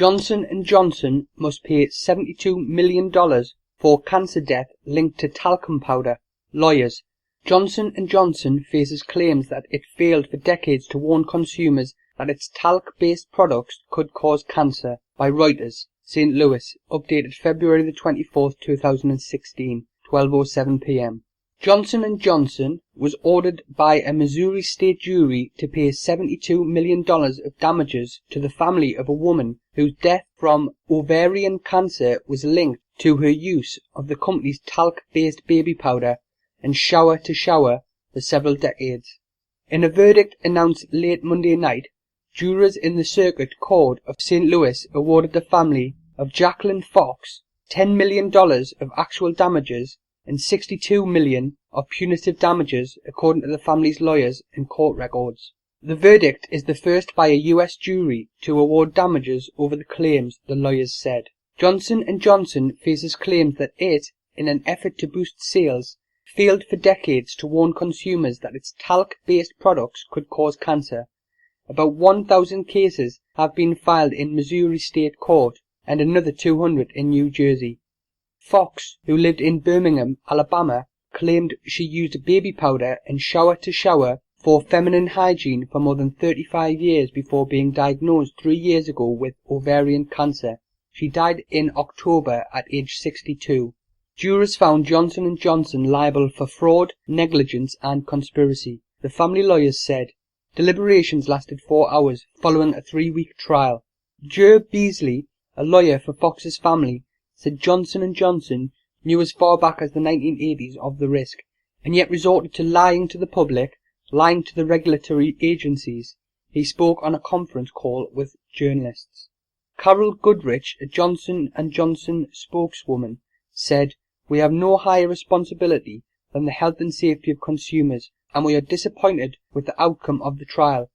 Johnson & Johnson must pay $72 million for cancer death linked to talcum powder. Lawyers. Johnson & Johnson faces claims that it failed for decades to warn consumers that its talc-based products could cause cancer. By Reuters, St. Louis, updated February the 24th, 2016, 12:07 p.m. Johnson & Johnson was ordered by a Missouri state jury to pay $72 million of damages to the family of a woman whose death from ovarian cancer was linked to her use of the company's talc-based baby powder and shower-to-shower for several decades. In a verdict announced late Monday night, jurors in the Circuit Court of St. Louis awarded the family of Jacqueline Fox $10 million of actual damages and $62 million of punitive damages, according to the family's lawyers and court records. The verdict is the first by a U.S. jury to award damages over the claims, the lawyers said. Johnson & Johnson faces claims that it, in an effort to boost sales, failed for decades to warn consumers that its talc-based products could cause cancer. About 1,000 cases have been filed in Missouri State Court and another 200 in New Jersey. Fox, who lived in Birmingham, Alabama, claimed she used baby powder and shower-to-shower for feminine hygiene for more than 35 years before being diagnosed 3 years ago with ovarian cancer. She died in October at age 62. Jurors found Johnson & Johnson liable for fraud, negligence and conspiracy, the family lawyers said. Deliberations lasted 4 hours following a 3-week trial. Joe Beasley, a lawyer for Fox's family, said Johnson & Johnson knew as far back as the 1980s of the risk, and yet resorted to lying to the public, lying to the regulatory agencies. He spoke on a conference call with journalists. Carol Goodrich, a Johnson & Johnson spokeswoman, said, "We have no higher responsibility than the health and safety of consumers, and we are disappointed with the outcome of the trial.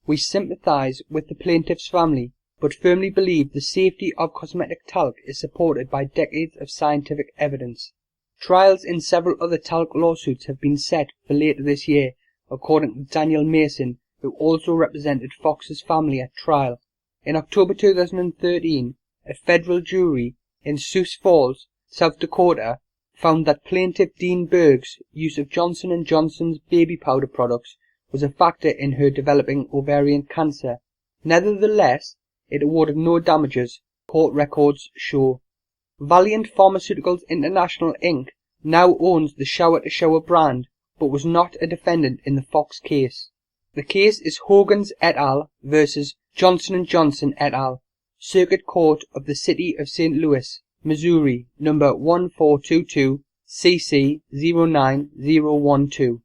We sympathize with the plaintiff's family, but firmly believe the safety of cosmetic talc is supported by decades of scientific evidence." Trials in several other talc lawsuits have been set for later this year, according to Daniel Mason, who also represented Fox's family at trial. In October 2013, a federal jury in Sioux Falls, South Dakota, found that plaintiff Dean Berg's use of Johnson & Johnson's baby powder products was a factor in her developing ovarian cancer. Nevertheless, it awarded no damages, court records show. Valiant Pharmaceuticals International Inc. now owns the shower-to-shower brand, but was not a defendant in the Fox case. The case is Hogan's et al. Versus Johnson & Johnson et al. Circuit Court of the City of St. Louis, Missouri, number 1422 CC 09012.